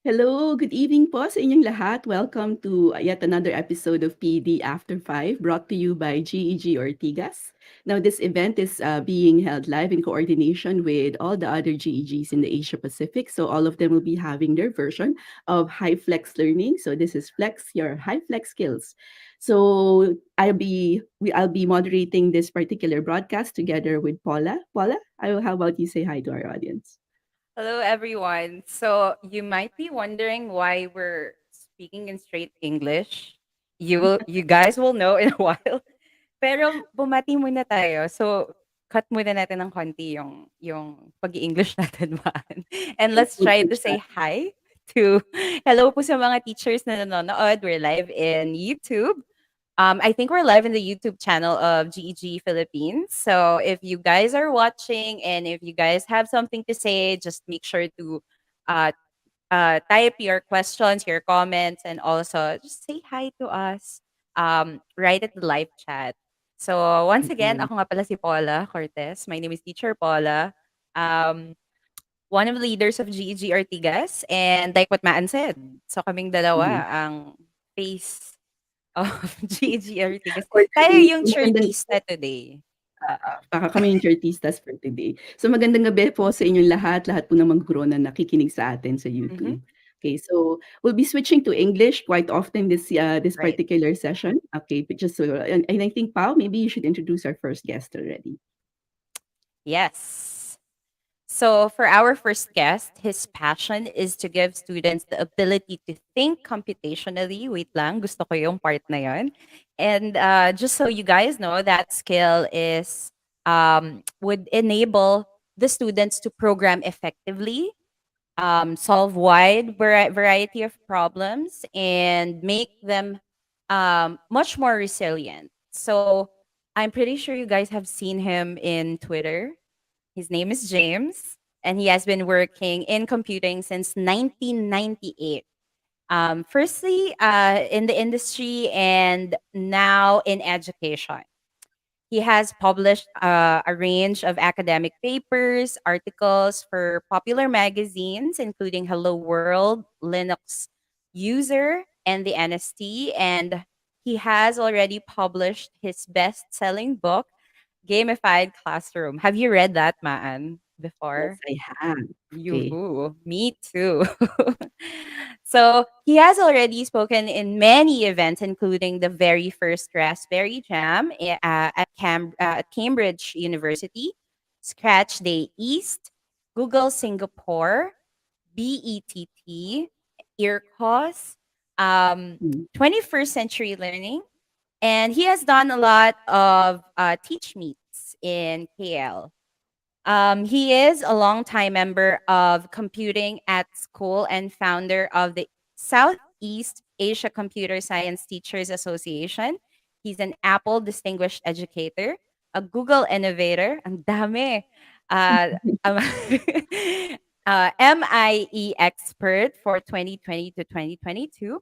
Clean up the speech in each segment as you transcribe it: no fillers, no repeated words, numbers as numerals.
Hello, good evening po sa inyong lahat. Welcome to yet another episode of PD After 5 brought to you by GEG Ortigas. Now, this event is being held live in coordination with all the other GEGs in the Asia Pacific. So all of them will be having their version of Hyflex Learning. So this is Flex Your Hyflex Skills. So I'll be moderating this particular broadcast together with Paula. Paula, how about you say hi to our audience? Hello, everyone. So you might be wondering why we're speaking in straight English. You guys will know in a while. Pero bumati muna tayo. So cut muna natin ng konti yung pag-English natin man. And Okay, let's good, try good to chat. say hi to hello po sa mga teachers na nanonood. We're live in YouTube. I think we're live in the YouTube channel of GEG Philippines. So if you guys are watching and if you guys have something to say, just make sure to uh, type your questions, your comments, and also just say hi to us right at the live chat. So once again, Mm-mm. ako nga pala si Paula Cortez. My name is Teacher Paula. Um, one of the leaders of GEG Ortigas. And like what Maan said, so kaming Mhm. dalawa ang face of GEG Ortigas. For Tayo today, yung so magandang chartista today. baka kami yung chartistas for today. So magandang gabi po sa inyong lahat, lahat po ng mag-grow na nakikinig sa atin sa Mhm. YouTube. Okay, so we'll be switching to English quite often this Right. particular session. Okay, but just so and I think Pao, maybe you should introduce our first guest already. Yes. So for our first guest, his passion is to give students the ability to think computationally. Wait lang, gusto ko yung part na yun. And just so you guys know, that skill is would enable the students to program effectively, solve variety of problems, and make them much more resilient. So I'm pretty sure you guys have seen him in Twitter. His name is James, and he has been working in computing since 1998. Firstly, in the industry, and now in education. He has published a range of academic papers, articles for popular magazines, including Hello World, Linux User, and the NST. And he has already published his best selling book, Gamified Classroom. Have you read that, Maan, Yes, before? I have. Okay. Yoo-hoo, me too. So he has already spoken in many events, including the very first Raspberry Jam at Cambridge University, Scratch Day East, Google Singapore, BETT, IRCOS, Mm. 21st Century Learning, and he has done a lot of teach meets in KL. He is a longtime member of Computing at School and founder of the Southeast Asia Computer Science Teachers Association. He's an Apple Distinguished Educator, a Google Innovator, ang dami, uh, um, MIE expert for 2020 to 2022,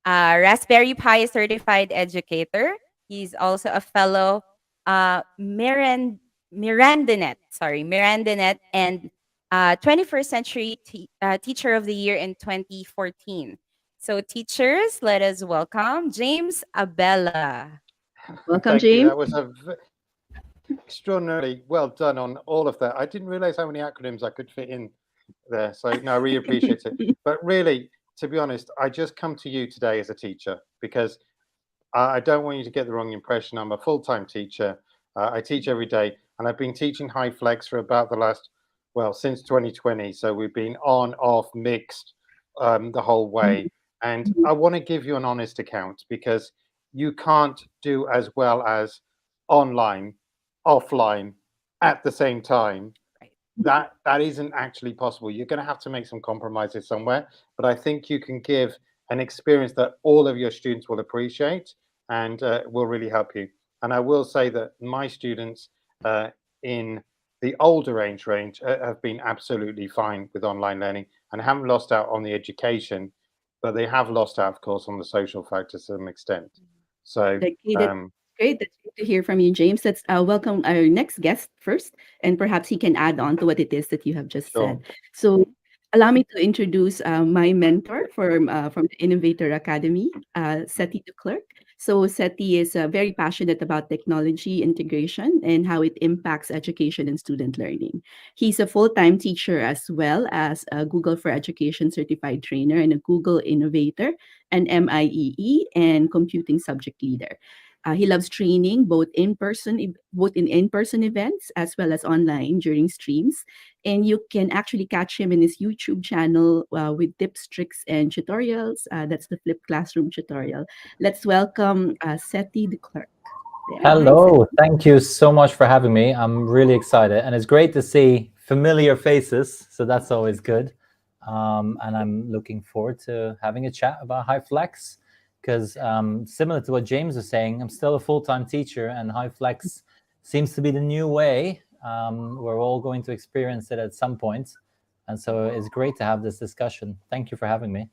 Raspberry Pi certified educator. He's also a fellow Mirandanet, and 21st Century Teacher of the Year in 2014. So, teachers, let us welcome James Abela. Welcome, Thank you. James. That was extraordinarily well done on all of that. I didn't realize how many acronyms I could fit in there. So, no, I really appreciate it. But really, to be honest, I just come to you today as a teacher because I don't want you to get the wrong impression. I'm a full time teacher. I teach every day, and I've been teaching Hyflex for about the last, well, since 2020. So we've been on, off, mixed the whole way. And I want to give you an honest account because you can't do as well as online, offline at the same time. Right. That isn't actually possible. You're going to have to make some compromises somewhere, but I think you can give an experience that all of your students will appreciate and will really help you. And I will say that my students in the older age range have been absolutely fine with online learning and haven't lost out on the education, but they have lost out, of course, on the social factors to some extent. So, Okay, that's um, great. That's great to hear from you, James. Let's welcome our next guest first, and perhaps he can add on to what it is that you have just sure. said. So, Mhm. Allow me to introduce my mentor from the Innovator Academy, Sethi the Clercq. So Sethi is very passionate about technology integration and how it impacts education and student learning. He's a full-time teacher as well as a Google for Education certified trainer and a Google Innovator, an MIEE, and computing subject leader. He loves training both in in-person events as well as online during streams, and you can actually catch him in his YouTube channel with tips, tricks, and tutorials. That's the Flip Classroom tutorial. Let's welcome Sethi the Clerk. There, hi Hello, Sethi. thank you so much for having me. I'm really excited, and it's great to see familiar faces, so that's always good. And I'm looking forward to having a chat about Hyflex, because similar to what James was saying, I'm still a full-time teacher, and Hyflex seems to be the new way. We're all going to experience it at some point, and so it's great to have this discussion. Thank you for having me.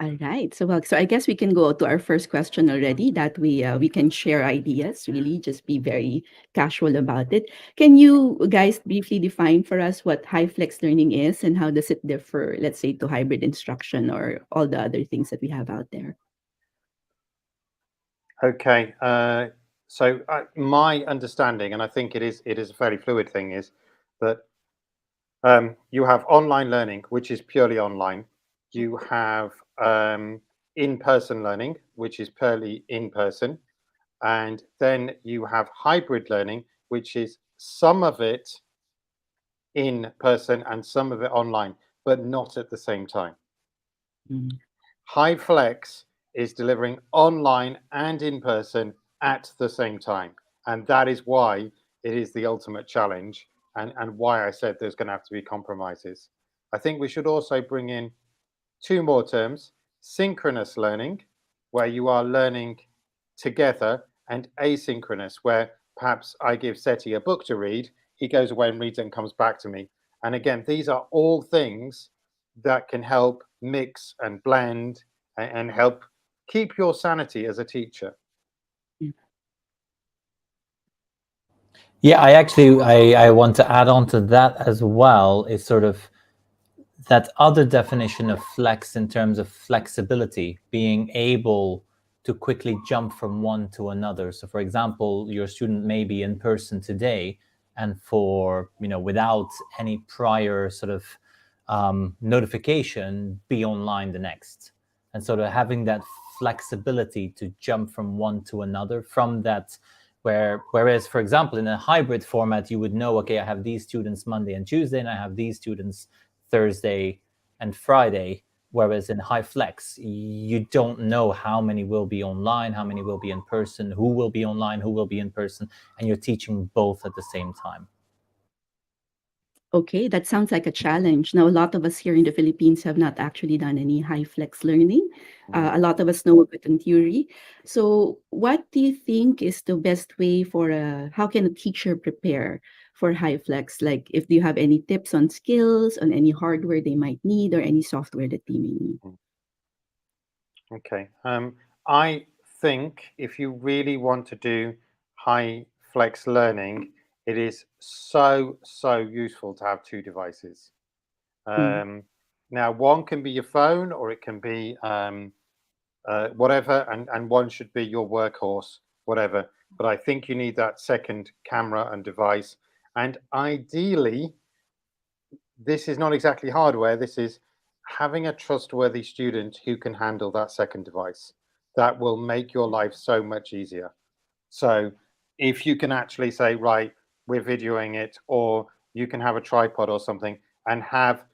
All right. So I guess we can go to our first question already. That we can share ideas. Really, just be very casual about it. Can you guys briefly define for us what high flex learning is and how does it differ, let's say, to hybrid instruction or all the other things that we have out there? Okay. So my understanding, and I think it is a fairly fluid thing, is that you have online learning, which is purely online. You have in-person learning, which is purely in person. And then you have hybrid learning, which is some of it in person and some of it online, but not at the same time. Mm. Hyflex is delivering online and in person at the same time. And that is why it is the ultimate challenge, and why I said there's going to have to be compromises. I think we should also bring in two more terms: synchronous learning, where you are learning together, and asynchronous, where perhaps I give Sethi a book to read, he goes away and reads it and comes back to me. And again, these are all things that can help mix and blend and help keep your sanity as a teacher. Yeah, I want to add on to that as well, is sort of that other definition of flex in terms of flexibility, being able to quickly jump from one to another. So for example, your student may be in person today and for, without any prior sort of notification, be online the next. And sort of having that flexibility to jump from one to another from that, whereas, for example, in a hybrid format, you would know, okay, I have these students Monday and Tuesday, and I have these students Thursday and Friday. Whereas in Hyflex, you don't know how many will be online, how many will be in person, who will be online, who will be in person, and you're teaching both at the same time. Okay, that sounds like a challenge. Now, a lot of us here in the Philippines have not actually done any high flex learning. A lot of us know of it in theory. So, what do you think is the best way how can a teacher prepare for high flex? Like, if do you have any tips on skills, on any hardware they might need, or any software that they may need? Okay. I think if you really want to do high flex learning, it is so useful to have two devices. Mm. Now, one can be your phone, or it can be whatever, and one should be your workhorse, whatever. But I think you need that second camera and device. And ideally, this is not exactly hardware. This is having a trustworthy student who can handle that second device. That will make your life so much easier. So if you can actually say, right, we're videoing it, or you can have a tripod or something and have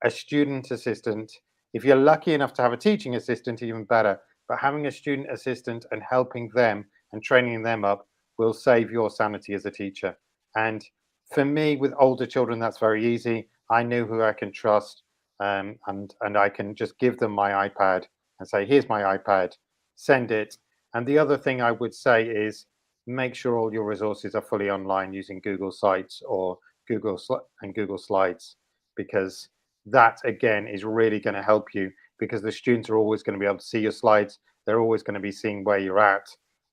a student assistant. If you're lucky enough to have a teaching assistant, even better. But having a student assistant and helping them and training them up will save your sanity as a teacher. And for me, with older children, that's very easy. I know who I can trust, and I can just give them my iPad and say, here's my iPad, send it. And the other thing I would say is make sure all your resources are fully online using Google Sites or Google Slides, because that again is really going to help you, because the students are always going to be able to see your slides. They're always going to be seeing where you're at,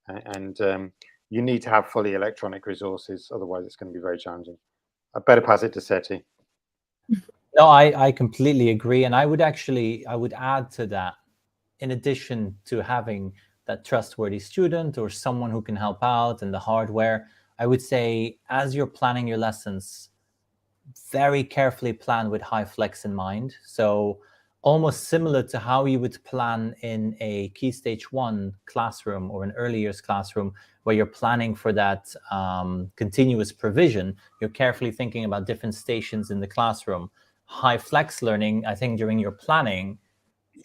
and you need to have fully electronic resources. Otherwise, it's going to be very challenging. I better pass it to Sethi. No, I completely agree. And I would add to that, in addition to having that trustworthy student or someone who can help out and the hardware, I would say, as you're planning your lessons, very carefully plan with Hyflex in mind. So almost similar to how you would plan in a Key Stage 1 classroom or an early years classroom, where you're planning for that continuous provision, you're carefully thinking about different stations in the classroom. Hyflex learning, I think during your planning,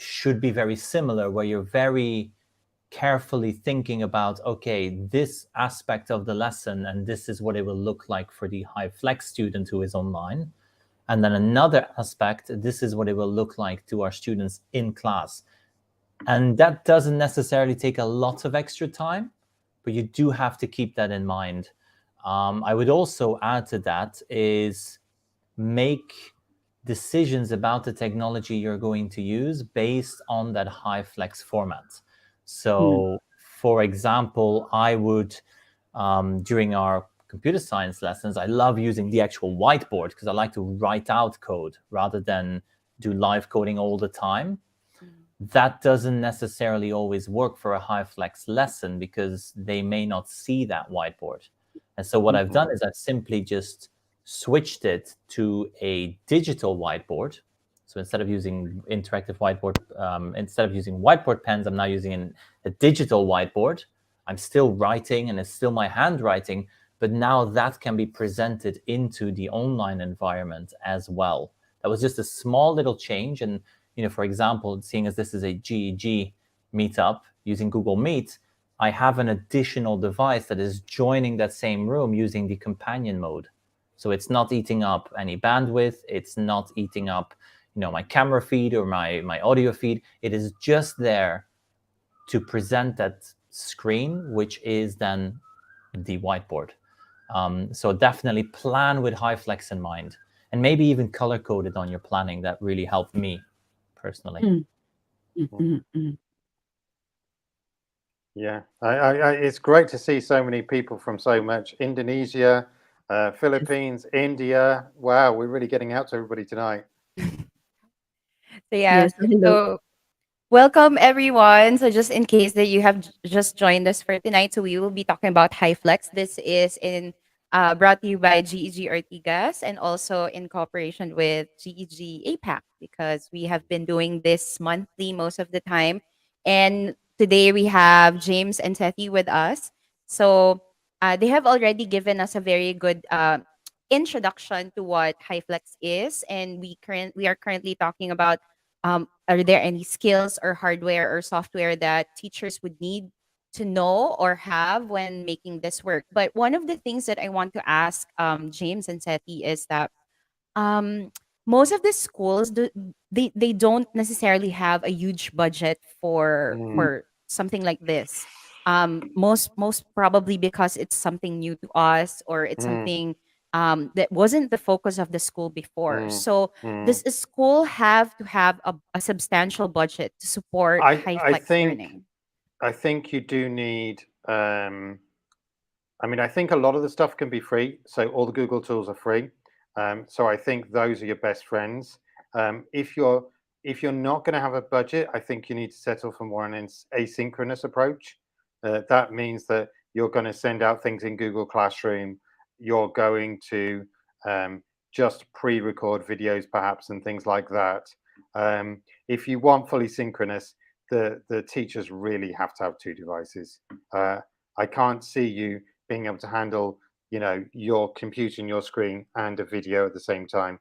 should be very similar, where you're very carefully thinking about, okay, this aspect of the lesson, and this is what it will look like for the Hyflex student who is online. And then another aspect, this is what it will look like to our students in class. And that doesn't necessarily take a lot of extra time, but you do have to keep that in mind. I would also add to that is make decisions about the technology you're going to use based on that Hyflex format. So, for example, I would, during our computer science lessons, I love using the actual whiteboard because I like to write out code rather than do live coding all the time. That doesn't necessarily always work for a Hyflex lesson because they may not see that whiteboard. And so what I've done is I've simply just switched it to a digital whiteboard. So instead of using interactive whiteboard, instead of using whiteboard pens, I'm now using a digital whiteboard. I'm still writing and it's still my handwriting, but now that can be presented into the online environment as well. That was just a small little change. And, for example, seeing as this is a GEG meetup using Google Meet, I have an additional device that is joining that same room using the companion mode. So it's not eating up any bandwidth. It's not eating up, my camera feed or my audio feed. It is just there to present that screen, which is then the whiteboard. So definitely plan with Hyflex in mind, and maybe even color code it on your planning. That really helped me personally. Yeah, it's great to see so many people from so much Indonesia, Philippines, India. Wow, we're really getting out to everybody tonight. So yeah, Yes, hello. so welcome everyone. So just in case that you have just joined us for tonight, so we will be talking about Hyflex. This is brought to you by GEG Ortigas and also in cooperation with GEG APAC, because we have been doing this monthly most of the time. And today we have James and Sethi with us. So they have already given us a very good introduction to what Hyflex is, and we are currently talking about, are there any skills or hardware or software that teachers would need to know or have when making this work? But one of the things that I want to ask James and Sethi is that um, most of the schools they don't necessarily have a huge budget for something like this. Most probably because it's something new to us, or it's something that wasn't the focus of the school before. So does a school have to have a substantial budget to support I Hyflex think learning? I think you do need. I mean, I think a lot of the stuff can be free. So all the Google tools are free. So I think those are your best friends. If you're not going to have a budget, I think you need to settle for more an asynchronous approach. That means that you're going to send out things in Google Classroom. You're going to just pre-record videos, perhaps, and things like that. If you want fully synchronous, the teachers really have to have two devices. I can't see you being able to handle, your computer and your screen and a video at the same time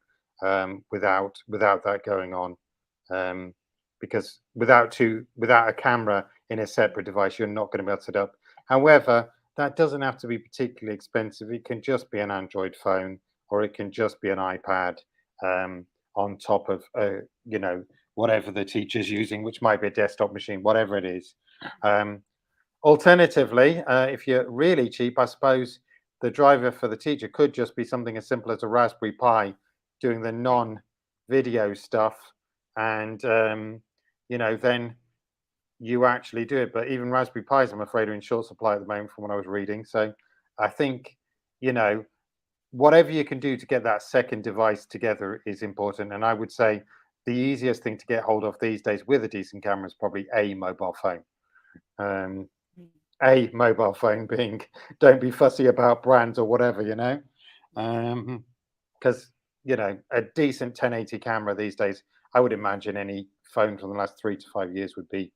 without that going on. Because without a camera in a separate device, you're not going to be able to set up. However, that doesn't have to be particularly expensive. It can just be an Android phone, or it can just be an iPad on top of, whatever the teacher's using, which might be a desktop machine, whatever it is. Alternatively, if you're really cheap, I suppose the driver for the teacher could just be something as simple as a Raspberry Pi doing the non-video stuff, and then you actually do it. But even Raspberry Pis, I'm afraid, are in short supply at the moment from what I was reading. So I think, whatever you can do to get that second device together is important. And I would say the easiest thing to get hold of these days with a decent camera is probably a mobile phone. A mobile phone being, don't be fussy about brands or whatever, you know, because you know, a decent 1080 camera these days, I would imagine any phone from the last 3 to 5 years would be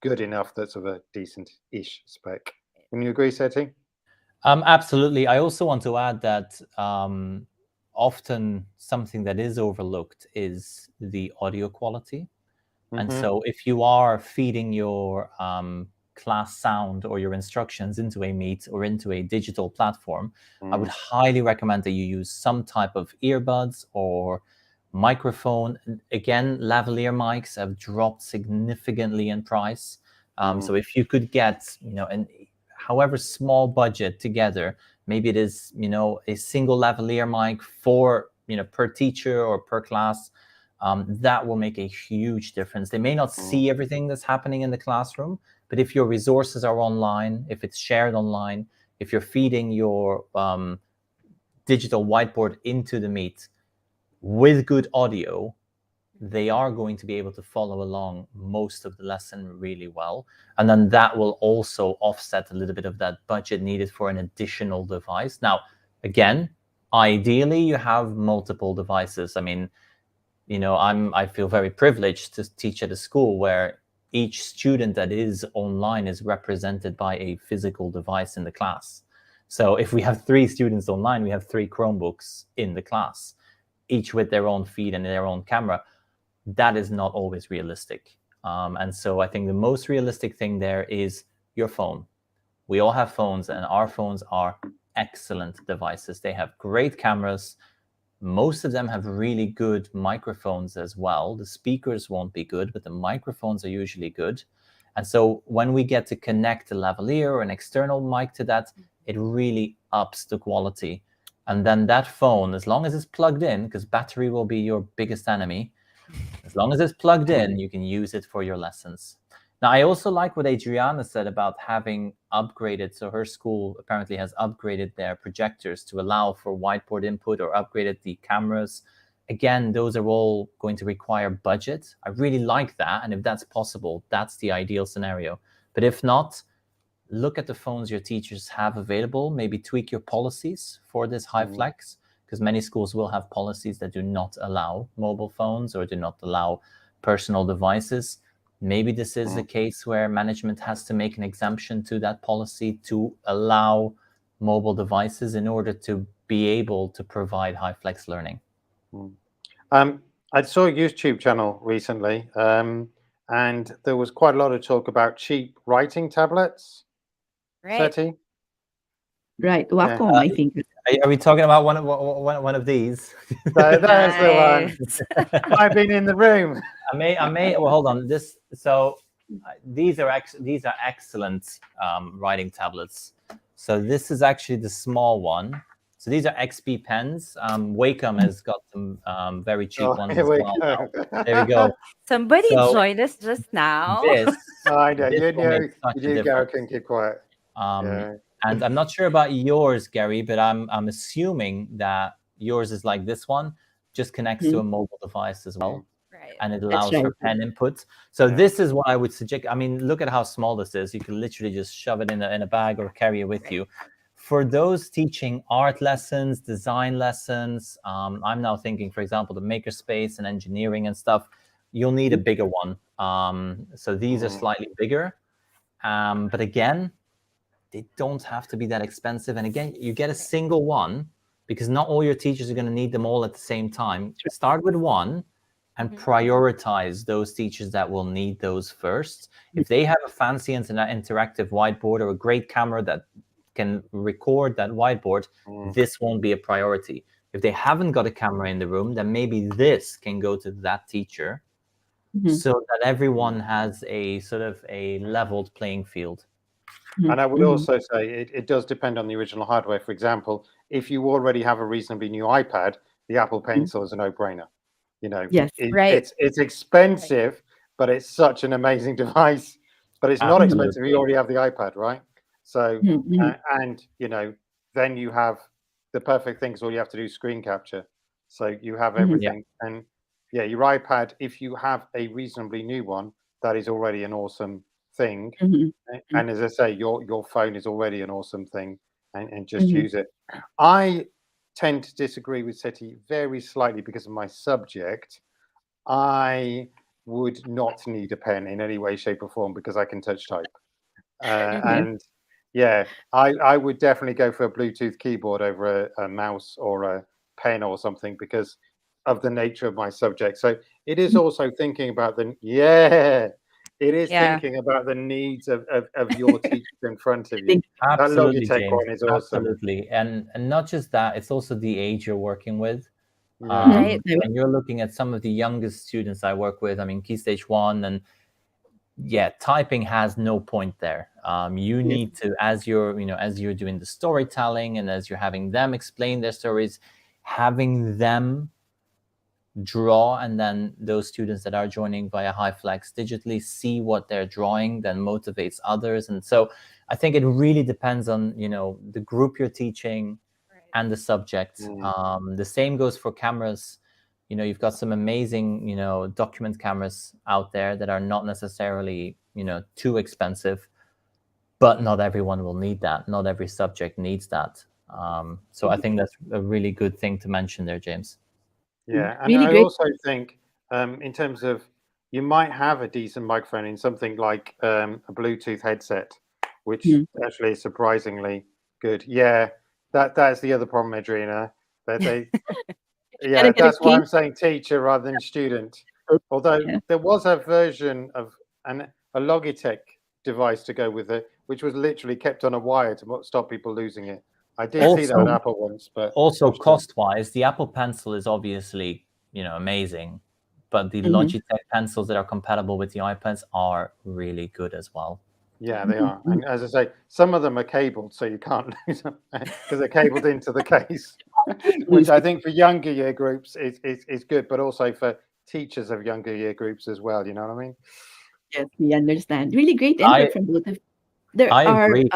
good enough that's of a decent-ish spec. Wouldn't you agree, Sethi? Absolutely. I also want to add that often something that is overlooked is the audio quality. And so if you are feeding your class sound or your instructions into a Meet or into a digital platform, I would highly recommend that you use some type of earbuds or microphone. Again, lavalier mics have dropped significantly in price. So if you could get, you know, an however small budget together, maybe it is, you know, a single lavalier mic for, you know, per teacher or per class, that will make a huge difference. They may not see everything that's happening in the classroom, but if your resources are online, if it's shared online, if you're feeding your digital whiteboard into the Meet with good audio, they are going to be able to follow along most of the lesson really well. And then that will also offset a little bit of that budget needed for an additional device. Now, again, ideally you have multiple devices. I mean, you know, I feel very privileged to teach at a school where each student that is online is represented by a physical device in the class. So if we have 3 students online, we have 3 Chromebooks in the class, each with their own feed and their own camera. That is not always realistic. And so I think the most realistic thing there is your phone. We all have phones, and our phones are excellent devices. They have great cameras. Most of them have really good microphones as well. The speakers won't be good, but the microphones are usually good. And so when we get to connect a lavalier or an external mic to that, it really ups the quality. And then that phone, as long as it's plugged in, because battery will be your biggest enemy, as long as it's plugged in, you can use it for your lessons. Now, I also like what Adriana said about having upgraded. So her school apparently has upgraded their projectors to allow for whiteboard input, or upgraded the cameras. Again, those are all going to require budget. I really like that. And if that's possible, that's the ideal scenario. But if not, look at the phones your teachers have available. Maybe tweak your policies for this Hyflex, because many schools will have policies that do not allow mobile phones or do not allow personal devices. Maybe this is a case where management has to make an exemption to that policy to allow mobile devices in order to be able to provide Hyflex learning. I saw a YouTube channel recently, and there was quite a lot of talk about cheap writing tablets. Right. Sethi? Right, Wacom, I think. Are we talking about one of these? There's the one. Nice. I've been in the room. I may. Well, hold on. These are excellent writing tablets. So this is actually the small one. So these are XP pens. Wacom has got some very cheap ones Here as we well. go. There we go. Somebody So joined us just now. This, I know. this You will knew, make such you a knew Gary difference. can keep quiet. Yeah. And I'm not sure about yours, Gary, but I'm assuming that yours is like this one, just connects to a mobile device as well. Right. And it That's allows right. for pen input. So Yeah. this is what I would suggest. I mean, look at how small this is. You can literally just shove it in a bag or carry it with you. For those teaching art lessons, design lessons, I'm now thinking, for example, the makerspace and engineering and stuff, you'll need a bigger one. So these are slightly bigger. But again, they don't have to be that expensive. And again, you get a single one because not all your teachers are going to need them all at the same time. Start with one and prioritize those teachers that will need those first. If they have a fancy interactive whiteboard or a great camera that can record that whiteboard, this won't be a priority. If they haven't got a camera in the room, then maybe this can go to that teacher so that everyone has a sort of a leveled playing field. And I would also say it does depend on the original hardware. For example, if you already have a reasonably new iPad, the Apple Pencil is a no-brainer. You know, Yes. Right. it's expensive, but it's such an amazing device. But it's not expensive. You already have the iPad, right? So, and you know, then you have the perfect thing is all you have to do is screen capture. So you have Mhm. everything. And yeah, your iPad, if you have a reasonably new one, that is already an awesome thing. Mhm. And as I say, your phone is already an awesome thing, and just Mhm. use it. I tend to disagree with Sethi very slightly because of my subject. I would not need a pen in any way, shape, or form because I can touch type. Yeah. And yeah, I would definitely go for a Bluetooth keyboard over a mouse or a pen or something because of the nature of my subject. So it is also thinking about it is Yeah. thinking about the needs of your teachers in front of I you. think That Absolutely, Logitech James. one is awesome. Absolutely, and not just that, it's also the age you're working with. Yeah. Mhm. Right. When you're looking at some of the youngest students I work with, I mean, Key Stage 1, and yeah, typing has no point there. You Yes. need to, as you're doing the storytelling and as you're having them explain their stories, having them draw, and then those students that are joining via Hyflex digitally see what they're drawing, then motivates others. And so I think it really depends on the group you're teaching and the subject. The same goes for cameras. You've got some amazing document cameras out there that are not necessarily too expensive, but not everyone will need that. Not every subject needs that. So I think that's a really good thing to mention there, James. Yeah, and Really I great. also think in terms of you might have a decent microphone in something like a Bluetooth headset, which Mhm. actually is surprisingly good. Yeah, that's the other problem, Adriana. That they Gotta yeah, get a that's why case. I'm saying teacher rather than student. Although Yeah. there was a version of a Logitech device to go with it, which was literally kept on a wire to stop people losing it. I did see that at Also, Apple once, but also unfortunately, cost-wise, the Apple Pencil is obviously amazing, but the Mhm. Logitech pencils that are compatible with the iPads are really good as well. yeah, they Mhm. are. And as I say, some of them are cabled, so you can't lose them because they're cabled into the case, which Lose I it. think for younger year groups is good, but also for teachers of younger year groups as well. You know what I mean? Yes, we understand. Really great I input from both of there I are agree.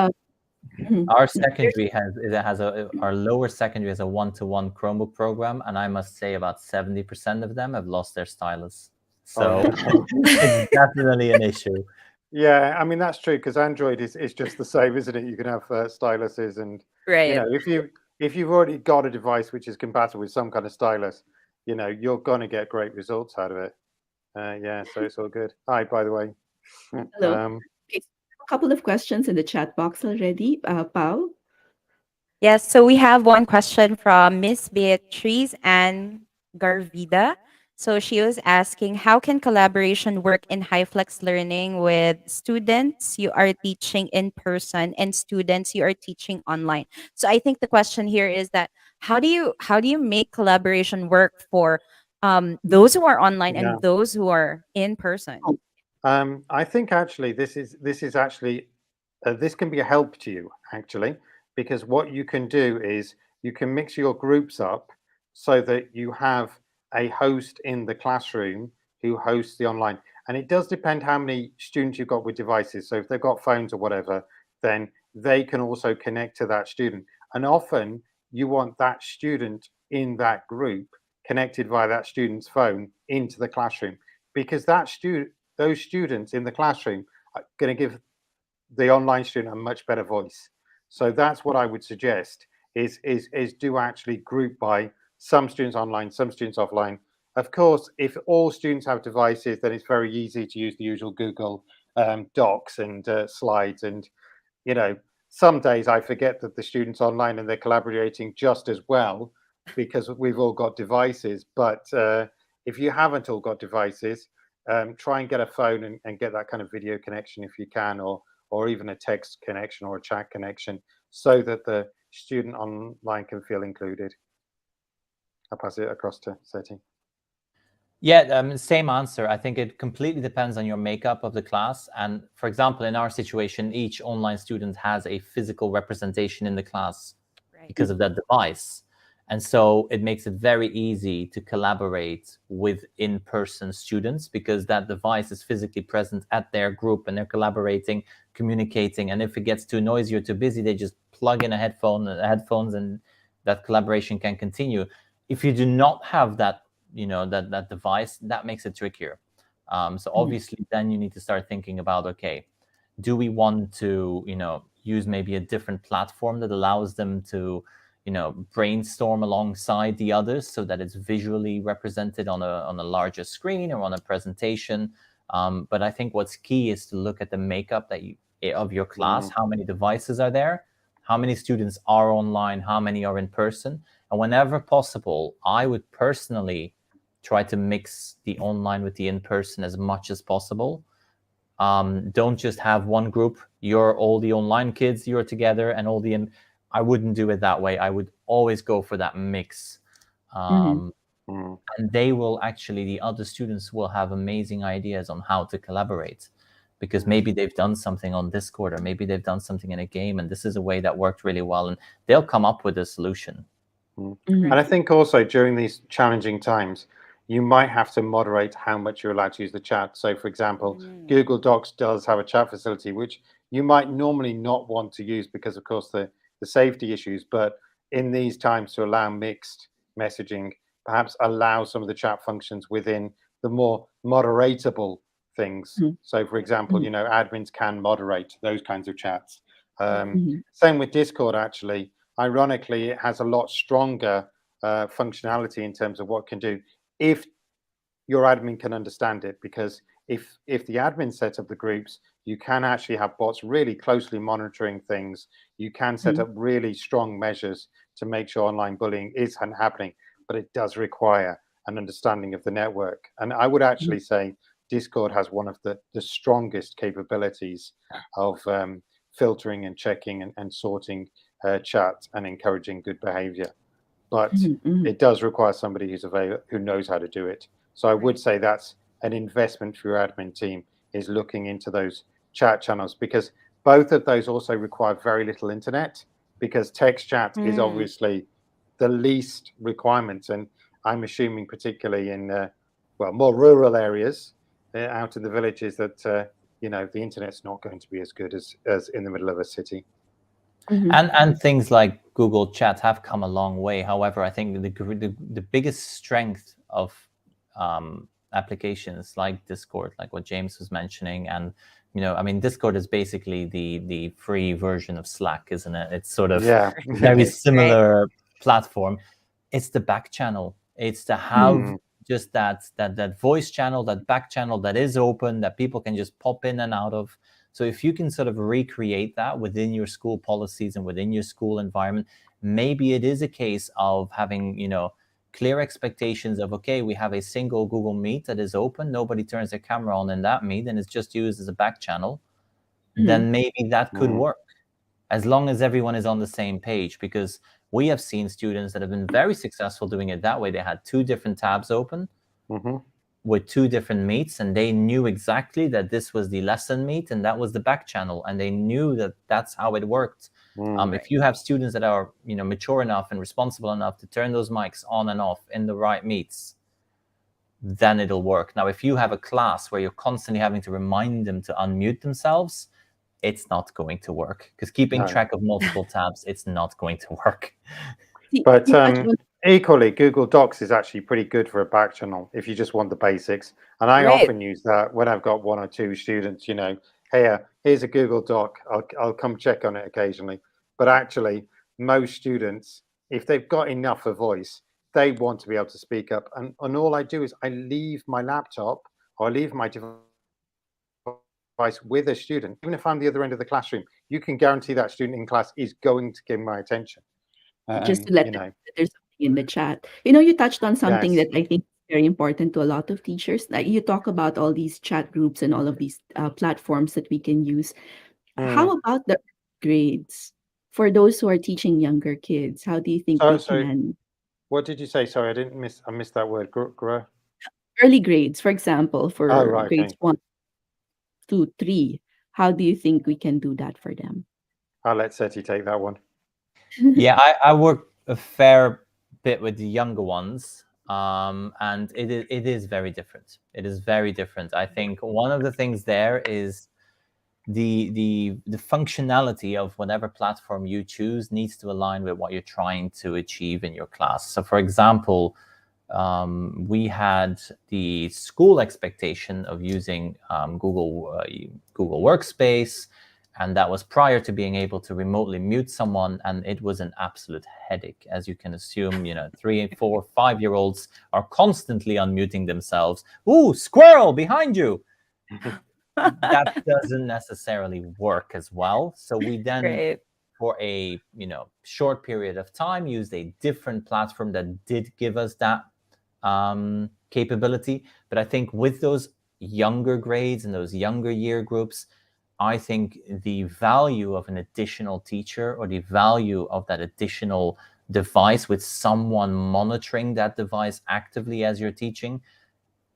mhm. Our There's secondary has our lower secondary has a one-to-one Chromebook program, and I must say about 70% of them have lost their stylus. Oh So yeah. it's definitely an issue. Yeah, I mean that's true because Android is just the same, isn't it? You can have styluses, and Right. if you've already got a device which is compatible with some kind of stylus, you're gonna get great results out of it. Yeah, so it's all good. Hi, by the way. hello. Okay, so a couple of questions in the chat box already. Pau? Yes, so we have one question from Miss Beatrice and Garvida. So she was asking, how can collaboration work in Hyflex Learning with students you are teaching in person and students you are teaching online? So I think the question here is that how do you make collaboration work for those who are online Yeah. and those who are in person? Oh, I think actually this is actually this can be a help to you actually because what you can do is you can mix your groups up so that you have a host in the classroom who hosts the online, and it does depend how many students you've got with devices. So if they've got phones or whatever, then they can also connect to that student, and often you want that student in that group connected via that student's phone into the classroom because those students in the classroom are going to give the online student a much better voice. So that's what I would suggest is do actually group by some students online, some students offline. Of course, if all students have devices, then it's very easy to use the usual Google Docs and slides. And you know, some days I forget that the students online and they're collaborating just as well because we've all got devices. But if you haven't all got devices, try and get a phone and get that kind of video connection if you can, or even a text connection or a chat connection, so that the student online can feel included. I'll pass it across to Sethi. Yeah, same answer. I think it completely depends on your makeup of the class. And for example, in our situation, each online student has a physical representation in the class Right. because of that device. And so it makes it very easy to collaborate with in-person students because that device is physically present at their group and they're collaborating, communicating. And if it gets too noisy or too busy, they just plug in headphones and that collaboration can continue. If you do not have that, that device, that makes it trickier. So obviously then you need to start thinking about, okay, do we want to, use maybe a different platform that allows them to, brainstorm alongside the others so that it's visually represented on a larger screen or on a presentation. But I think what's key is to look at the makeup of your class. How many devices are there? How many students are online? How many are in person? And whenever possible, I would personally try to mix the online with the in-person as much as possible. Don't just have one group. You're all the online kids, you're together, and all the I wouldn't do it that way. I would always go for that mix. And they will actually, the other students will have amazing ideas on how to collaborate, because maybe they've done something on Discord, or maybe they've done something in a game, and this is a way that worked really well, and they'll come up with a solution. And I think also during these challenging times, you might have to moderate how much you're allowed to use the chat. So, for example, Google Docs does have a chat facility, which you might normally not want to use because, of course, the safety issues. But in these times, to allow mixed messaging, perhaps allow some of the chat functions within the more moderatable things. So, for example, admins can moderate those kinds of chats. Same with Discord, actually. Ironically, it has a lot stronger functionality in terms of what it can do if your admin can understand it, because if the admin set up the groups, you can actually have bots really closely monitoring things. You can set up really strong measures to make sure online bullying isn't happening, but it does require an understanding of the network. And I would actually say Discord has one of the strongest capabilities of filtering and checking and sorting chat and encouraging good behavior. But it does require somebody who knows how to do it. So I would say that's an investment for your admin team, is looking into those chat channels, because both of those also require very little internet, because text chat is obviously the least requirement. And I'm assuming particularly in, more rural areas out in the villages that, the internet's not going to be as good as in the middle of a city. And things like Google Chat have come a long way. However, I think the biggest strength of applications like Discord, like what James was mentioning, and Discord is basically the free version of Slack, isn't it? It's sort of very similar platform. It's the back channel. It's to have just that voice channel, that back channel that is open, that people can just pop in and out of. So if you can sort of recreate that within your school policies and within your school environment, maybe it is a case of having, clear expectations of, okay, we have a single Google Meet that is open. Nobody turns their camera on in that meet, and it's just used as a back channel. Then maybe that could work, as long as everyone is on the same page. Because we have seen students that have been very successful doing it that way. They had 2 different tabs open. With 2 different meets, and they knew exactly that this was the lesson meet and that was the back channel, and they knew that that's how it worked. If you have students that are mature enough and responsible enough to turn those mics on and off in the right meets, then it'll work. Now, if you have a class where you're constantly having to remind them to unmute themselves, it's not going to work, because keeping track of multiple tabs, it's not going to work. But equally, Google Docs is actually pretty good for a back channel if you just want the basics. And I often use that when I've got 1 or 2 students, hey, here's a Google Doc. I'll come check on it occasionally. But actually, most students, if they've got enough of voice, they want to be able to speak up. And all I do is I leave my laptop or I leave my device with a student. Even if I'm the other end of the classroom, you can guarantee that student in class is going to give my attention. Just to let them know that there's something in the chat. You touched on something that I think is very important to a lot of teachers. Like, you talk about all these chat groups and all of these platforms that we can use. How about the grades? For those who are teaching younger kids, how do you think they can? What did you say? Sorry, I missed that word. Early grades, for example, for grades 1, 2, 3. How do you think we can do that for them? I'll let Sethi take that one. Yeah, I work a fair bit with the younger ones, and it is very different. It is very different. I think one of the things there is the functionality of whatever platform you choose needs to align with what you're trying to achieve in your class. So, for example, we had the school expectation of using Google Workspace, and that was prior to being able to remotely mute someone, and it was an absolute headache. As you can assume, 3, 4, 5-year-olds are constantly unmuting themselves. Ooh, squirrel behind you! That doesn't necessarily work as well. So we then, Right. for a short period of time, used a different platform that did give us that capability. But I think with those younger grades and those younger year groups, I think the value of an additional teacher, or the value of that additional device with someone monitoring that device actively as you're teaching,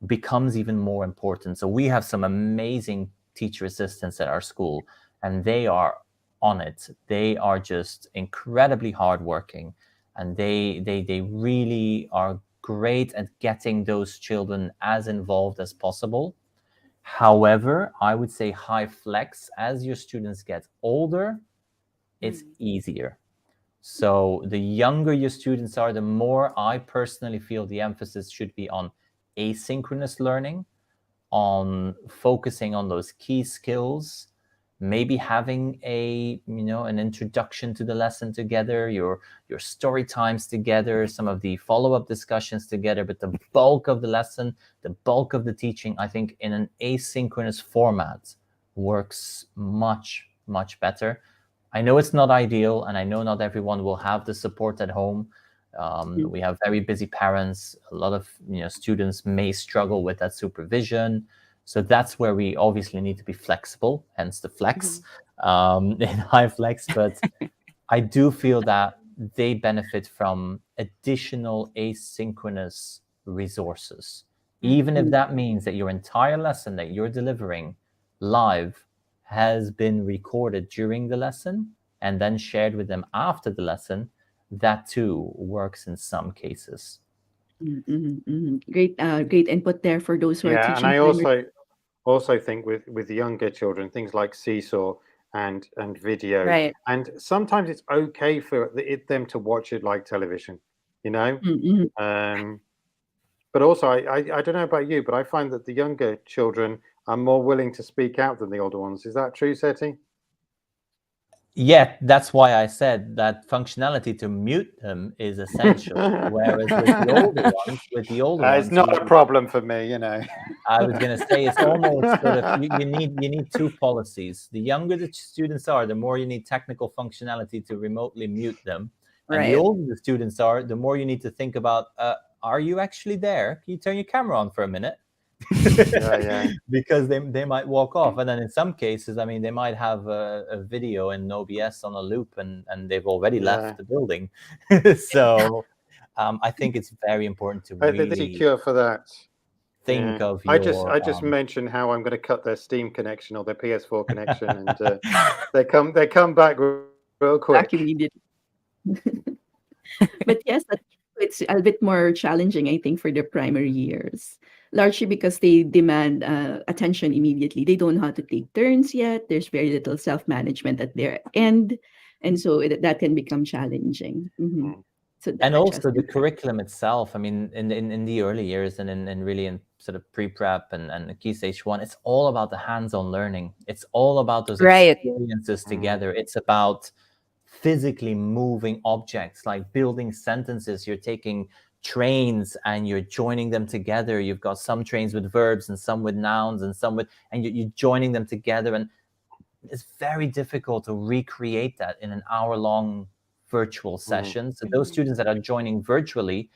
becomes even more important. So we have some amazing teacher assistants at our school, and they are on it. They are just incredibly hardworking, and they really are great at getting those children as involved as possible. However, I would say Hyflex, as your students get older, it's easier. So the younger your students are, the more I personally feel the emphasis should be on asynchronous learning, on focusing on those key skills, maybe having an introduction to the lesson together, your story times together, some of the follow-up discussions together, but the bulk of the lesson, the bulk of the teaching, I think in an asynchronous format works much, much better. I know it's not ideal, and I know not everyone will have the support at home. We have very busy parents. A lot of students may struggle with that supervision. So that's where we obviously need to be flexible, hence the flex in Hyflex. But I do feel that they benefit from additional asynchronous resources, even if that means that your entire lesson that you're delivering live has been recorded during the lesson and then shared with them after the lesson. That too works in some cases. Great input there for those who are Yeah, and teaching I primary. also think with the younger children, things like seesaw and video, Right. and sometimes it's okay for them to watch it like television, you know. But also, I don't know about you, but I find that the younger children are more willing to speak out than the older ones. Is that true, Sethi? Yeah, that's why I said that functionality to mute them is essential. Whereas with the older ones, It's not a problem for me, I was going to say it's almost sort of you need two policies. The younger the students are, the more you need technical functionality to remotely mute them, and the Right. older the students are, the more you need to think about: are you actually there? Can you turn your camera on for a minute? Yeah. Because they might walk off, and then in some cases, I mean, they might have a video in OBS on a loop, and they've already left the building. So I think it's very important to There's a really cure for that. think of I your. just mentioned how I'm going to cut their Steam connection or their PS4 connection, and they come back real quick. Back immediately. But yes, it's a bit more challenging, I think, for the primary years, largely because they demand attention immediately. They don't know how to take turns yet. There's very little self-management at their end, and so that can become challenging. So And that just also the curriculum itself. I mean, in the early years and in really in sort of pre-prep and key stage 1, it's all about the hands-on learning. It's all about those Right. experiences together. It's about physically moving objects, like building sentences. You're taking trains and you're joining them together. You've got some trains with verbs and some with nouns and some with, and you're joining them together. And it's very difficult to recreate that in an hour-long virtual session. So those students that are joining virtually,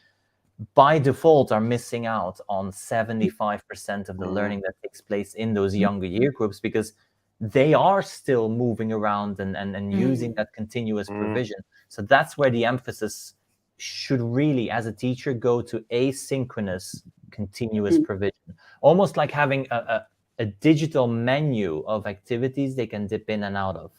by default, are missing out on 75% of the learning that takes place in those younger year groups, because they are still moving around and using that continuous provision. So that's where the emphasis should really, as a teacher, go to asynchronous continuous provision, almost like having a digital menu of activities they can dip in and out of.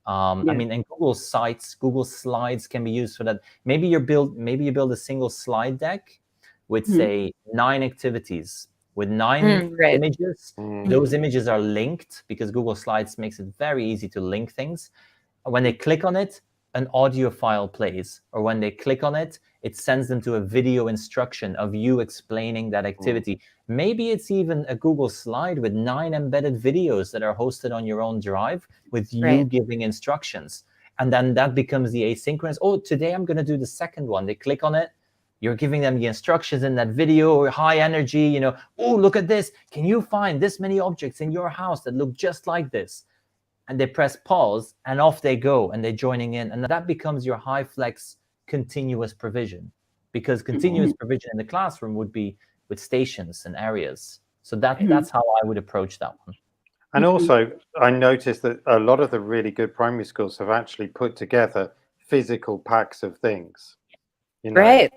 I mean, and Google Slides can be used for that. Maybe you build a single slide deck with, say, 9 activities, with 9 Right. images. Those images are linked because Google Slides makes it very easy to link things. When they click on it, an audio file plays, or when they click on it, it sends them to a video instruction of you explaining that activity. Maybe it's even a Google slide with 9 embedded videos that are hosted on your own drive with you Right. giving instructions. And then that becomes the asynchronous. Oh, today I'm going to do the second one. They click on it. You're giving them the instructions in that video, or high energy, you know, oh, look at this. Can you find this many objects in your house that look just like this? And they press pause and off they go and they're joining in. And that becomes your Hyflex continuous provision, because continuous provision in the classroom would be with stations and areas. So that's how I would approach that one. And also, I noticed that a lot of the really good primary schools have actually put together physical packs of things, you know, Right.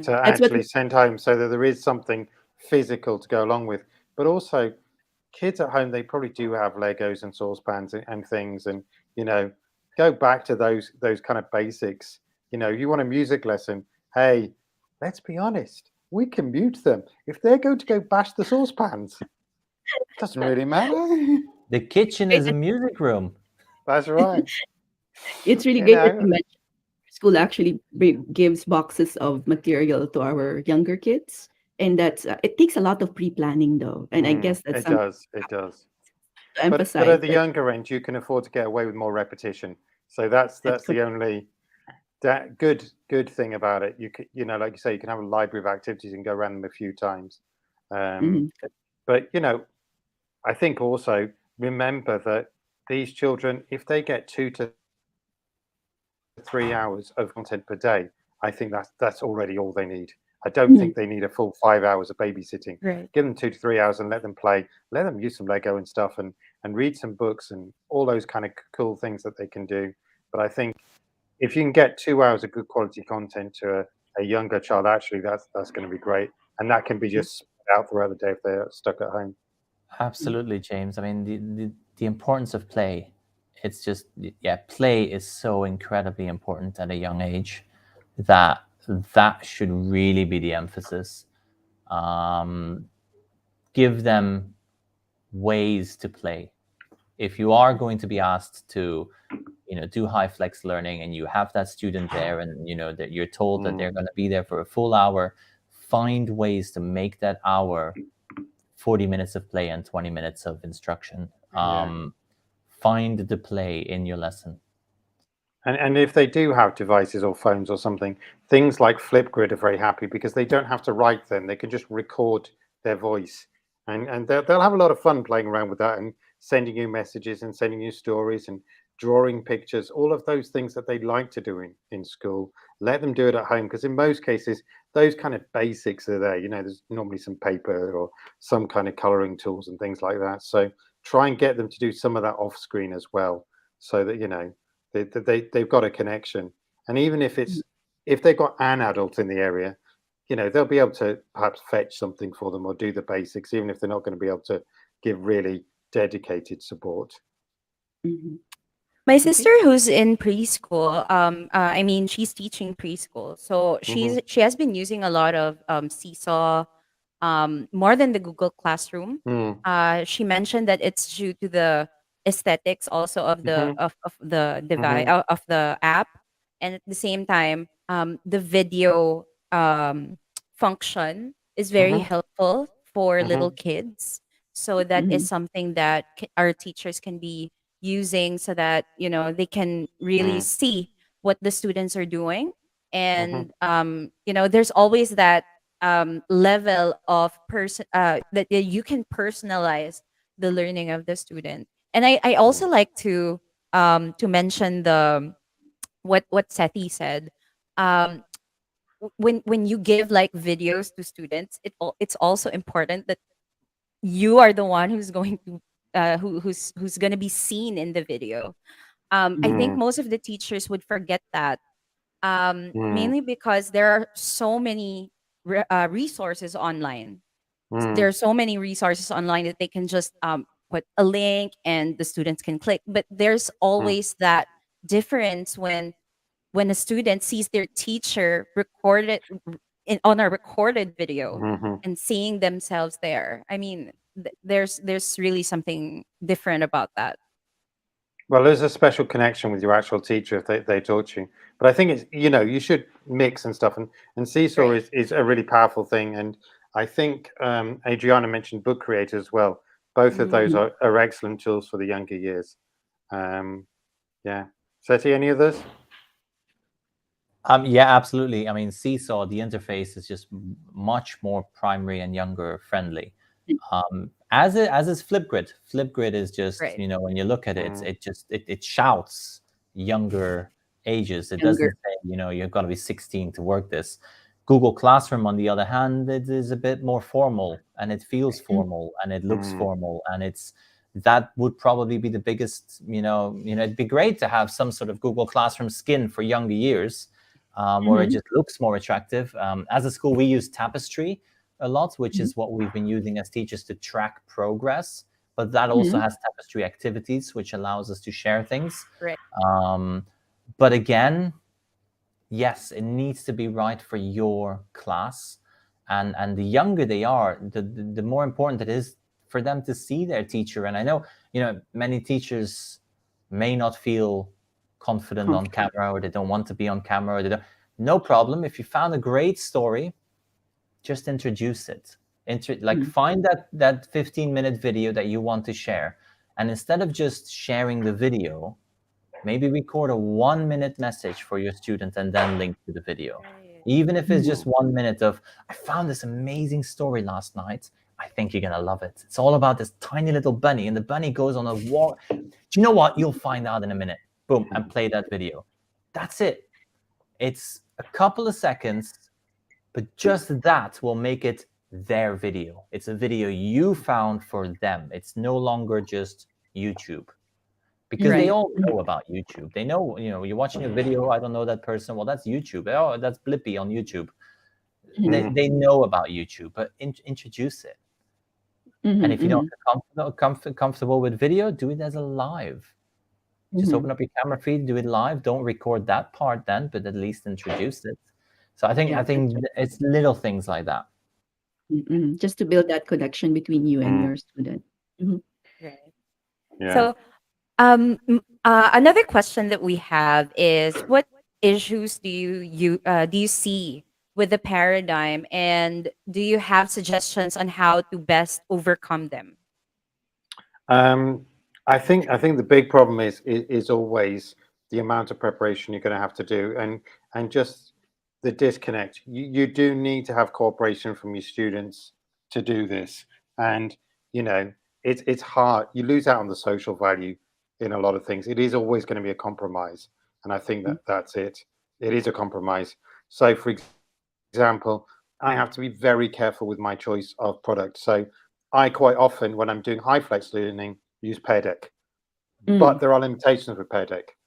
to That's what actually send home, so that there is something physical to go along with. But also, kids at home, they probably do have Legos and saucepans and things, and you know, go back to those kind of basics. You know, you want a music lesson, hey, let's be honest, we can mute them if they're going to go bash the saucepans. Doesn't really matter. The kitchen is a music room. That's right. it's really You great that you know, mentioned school actually gives boxes of material to our younger kids, and that's it takes a lot of pre-planning though, and I guess that's it something does. It does. to But emphasize at the that younger end, you can afford to get away with more repetition. So that's that's the only that good thing about it. You can, you know, like you say, you can have a library of activities and go around them a few times. Um, Mhm. but you know, I think also remember that these children, if they get 2 to 3 hours of content per day, I think that's already all they need. I don't Mhm. think they need a full 5 hours of babysitting. Right. Give them 2 to 3 hours and let them play. Let them use some Lego and stuff, and read some books and all those kind of cool things that they can do. But I think if you can get 2 hours of good quality content to a younger child, actually that's going to be great, and that can be just spread out throughout the day if they're stuck at home. Absolutely, James. I mean, the importance of play. It's just, yeah, play is so incredibly important at a young age that that should really be the emphasis. Give them ways to play. If you are going to be asked to, you know, do Hyflex learning and you have that student there, and you know that you're told that they're going to be there for a full hour, find ways to make that hour 40 minutes of play and 20 minutes of instruction. Yeah. Find the play in your lesson. And if they do have devices or phones or something, things like Flipgrid are very happy because they don't have to write them. They can just record their voice, and they'll have a lot of fun playing around with that and sending you messages and sending you stories and drawing pictures, all of those things that they like to do in school. Let them do it at home, because in most cases, those kind of basics are there. You know, there's normally some paper or some kind of coloring tools and things like that. So try and get them to do some of that off screen as well, so that, you know, they've got a connection. And even if they've got an adult in the area, you know, they'll be able to perhaps fetch something for them or do the basics, even if they're not going to be able to give really dedicated support. Mhm. My Okay. sister, who's in preschool, I mean, she's teaching preschool, so she has been using a lot of Seesaw, more than the Google Classroom. Mm, She mentioned that it's due to the aesthetics also of the mhm, of the device, mhm, of the app, and at the same time, the video function is very mhm, helpful for little mhm, kids. So that is Mhm. something that our teachers can be using, so that they can really mm, see what the students are doing. mhm, And there's always that level of person that you can personalize the learning of the student. And I mm, also like to mention the what Sethi said. um when you give like videos to students, it's also important that you are the one who's going to who's going to be seen in the video. I Mhm. think mm, most of the teachers would forget that, mm, mainly because there are so many resources online. There mm, are so many resources online that they can just put a link and the students can click. But there's mm, always that difference when a student sees their teacher on a recorded video Mhm. and seeing themselves there. I mean, there's really something different about that. Well, there's a special connection with your actual teacher if they taught you. But I think it's, you should mix and stuff. And Seesaw Right. is a really powerful thing. And I think Adriana mentioned book creators as well. Both of those Mm. are excellent tools for the younger years. Yeah. Sethi, any others? Yeah, absolutely. I mean, Seesaw, the interface is just much more primary and younger friendly. As is Flipgrid. Flipgrid is just, Right. when you look at it, Mm. it shouts younger ages. It Younger. doesn't say, you've got to be 16 to work this. Google Classroom, on the other hand, it is a bit more formal, and it feels formal, and it looks Mm. formal, and that would probably be the biggest, it'd be great to have some sort of Google Classroom skin for younger years, where it Mhm. just looks more attractive. As a school, we use Tapestry a lot, which is what we've been using as teachers to track progress. But that also Mhm. has Tapestry activities, which allows us to share things. Right. But again, yes, it needs to be right for your class. And the younger they are, the more important it is for them to see their teacher. And I know, many teachers may not feel confident on Comfortable. camera, or they don't want to be on camera, or they don't. No problem. If you found a great story, just introduce it. Mhm. Find that 15-minute video that you want to share, and instead of just sharing the video, maybe record a 1-minute message for your student and then link to the video. Right. Even if it's Mhm. just 1 minute of, I found this amazing story last night. I think you're gonna love it. It's all about this tiny little bunny, and the bunny goes on a walk. Do you know what? You'll find out in a minute. Boom, and play that video. That's it. It's a couple of seconds, but just that will make it their video. It's a video you found for them. It's no longer just YouTube, because they Right. all know about YouTube. They know, you're watching a video, I don't know that person. Well, that's YouTube. Oh, that's Blippi on YouTube. They, Mhm. Mm. they know about YouTube, but introduce it. And Mhm. if you don't Mhm. feel comfortable with video, do it as a live. Just Mhm. open up your camera feed, do it live. Don't record that part then, but at least introduce it. So I think Yeah, I that's think it's little things like that. right. Mhm. Just to build that connection between you and Mm. your student. Mhm. Right. Yeah. So, another question that we have is, what issues do you see with the paradigm, and do you have suggestions on how to best overcome them? Um, I think the big problem is always the amount of preparation you're going to have to do, and just the disconnect. You do need to have cooperation from your students to do this, and you know it's hard. You lose out on the social value in a lot of things. It is always going to be a compromise, and I think that's it. It is a compromise. So, for example, I have to be very careful with my choice of product. So I quite often, when I'm doing Hyflex Learning, use Pear Deck, but Mm. there are limitations with Pear Deck.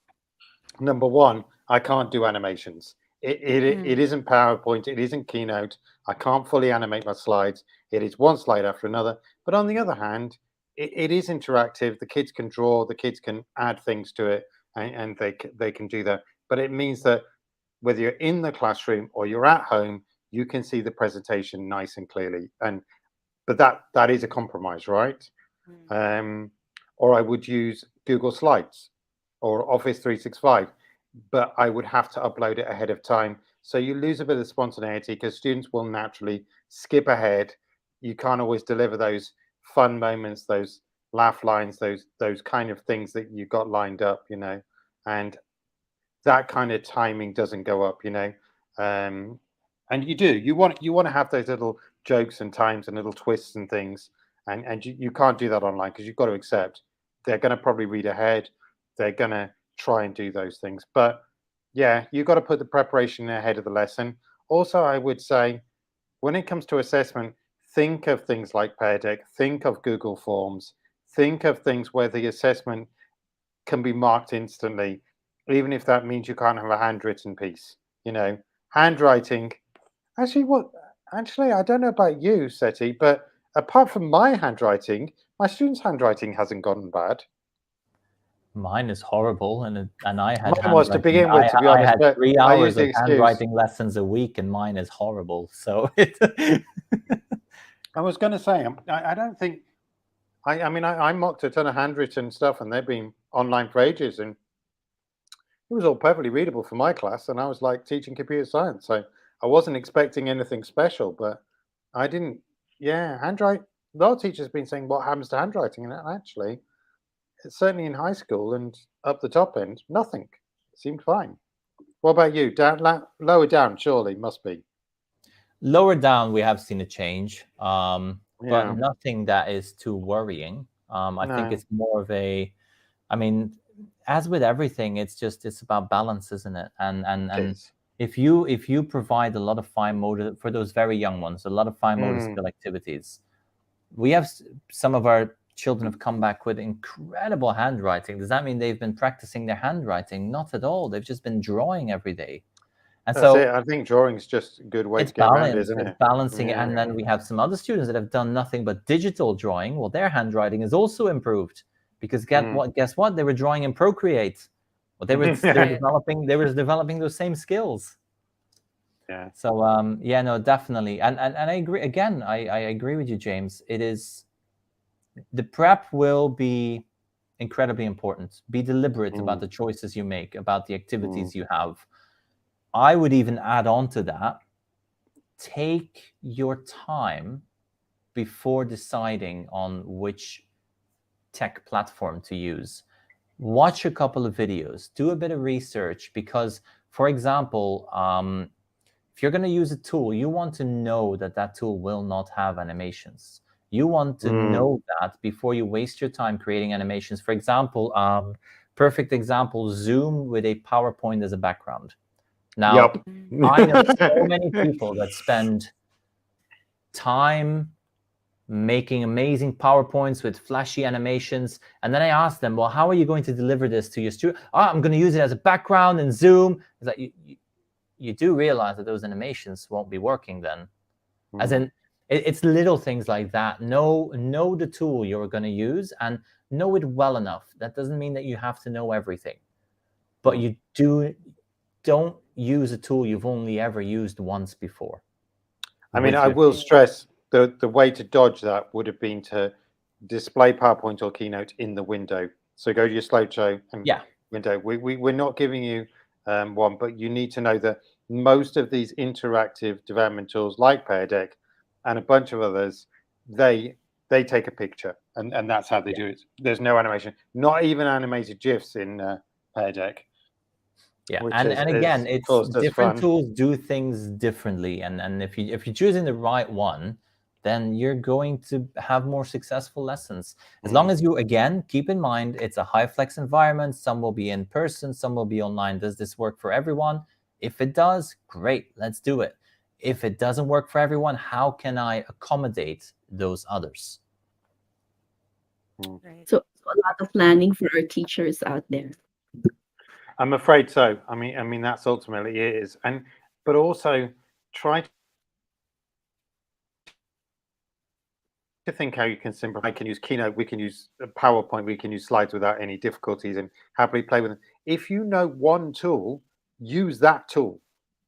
Number one, I can't do animations. It Mm. isn't PowerPoint. It isn't Keynote. I can't fully animate my slides. It is one slide after another. But on the other hand, it is interactive. The kids can draw. The kids can add things to it, and they can do that. But it means that whether you're in the classroom or you're at home, you can see the presentation nice and clearly. But that is a compromise, right? Mm. um, or I would use Google Slides or Office 365, but I would have to upload it ahead of time. So you lose a bit of spontaneity because students will naturally skip ahead. You can't always deliver those fun moments, those laugh lines, those kind of things that you got lined up, and that kind of timing doesn't go up, um, and you want to have those little jokes and times and little twists and things, and you can't do that online because you've got to accept they're going to probably read ahead, they're going to try and do those things, but yeah, you've got to put the preparation ahead of the lesson. Also, I would say when it comes to assessment, think of things like Pear Deck, think of Google Forms, think of things where the assessment can be marked instantly, even if that means you can't have a handwritten piece. Handwriting. Actually, what? Actually, I don't know about you, Seti, but apart from my handwriting, my students' handwriting hasn't gotten bad. Mine is horrible, and I had Mine was to handwriting. begin with, to be I honest, had but 3 I hours used the of excuse. handwriting lessons a week, and mine is horrible. So I was going to say, I don't think, I mean, I mocked a ton of handwritten stuff, and they've been online for ages, and it was all perfectly readable for my class, and I was like teaching computer science, so I wasn't expecting anything special, but I didn't. Yeah, handwrite. A lot of teachers have been saying, "What happens to handwriting?" And actually, certainly in high school and up the top end, nothing. It seemed fine. What about you? Down, lower down, surely must be. lower down, we have seen a change, but Yeah. nothing that is too worrying. I think No. it's more of a, I mean, as with everything, it's about balance, isn't it? It And is. if you provide a lot of fine motor for those very young ones, a lot of fine motor skill activities, we have some of our children have come back with incredible handwriting. Does that mean they've been practicing their handwriting? Not at all. They've just been drawing every day. And That's so it. I think drawing's just a good way it's to get around, balance, isn't it's it? balancing it. Yeah. And then we have some other students that have done nothing but digital drawing. Well, their handwriting is also improved because guess what? They were drawing in Procreate. Well, they were developing those same skills. Yeah. So yeah, no, definitely. And I agree again, I agree with you, James. It is, the prep will be incredibly important. Be deliberate about the choices you make, about the activities you have. I would even add on to that, take your time before deciding on which tech platform to use. Watch a couple of videos, do a bit of research, because, for example, if you're going to use a tool, you want to know that that tool will not have animations. You want to know that before you waste your time creating animations. For example, perfect example, Zoom with a PowerPoint as a background. Now, I know so many people that spend time making amazing PowerPoints with flashy animations. And then I ask them, well, how are you going to deliver this to your student? Oh, I'm going to use it as a background in Zoom. It's like, you do realize that those animations won't be working then. As in, it's little things like that. Know the tool you're going to use and know it well enough. That doesn't mean that you have to know everything. But you don't use a tool you've only ever used once before. I mean, I will stress the way to dodge that would have been to display PowerPoint or Keynote in the window. So go to your slideshow and window. We're not giving you one, but you need to know that most of these interactive development tools like Pear Deck and a bunch of others, they take a picture and that's how they do it. There's no animation, not even animated GIFs in Pear Deck. Yeah, and again, it's different tools do things differently, and if you're choosing the right one, then you're going to have more successful lessons. As long as you, again, keep in mind it's a Hyflex environment. Some will be in person, some will be online. Does this work for everyone? If it does, great, let's do it. If it doesn't work for everyone, how can I accommodate those others? So a lot of planning for our teachers out there. I'm afraid so. I mean that's ultimately it is, but also try to think how you can simplify. I can use Keynote, we can use PowerPoint, we can use slides without any difficulties and happily play with them. If you know one tool, use that tool.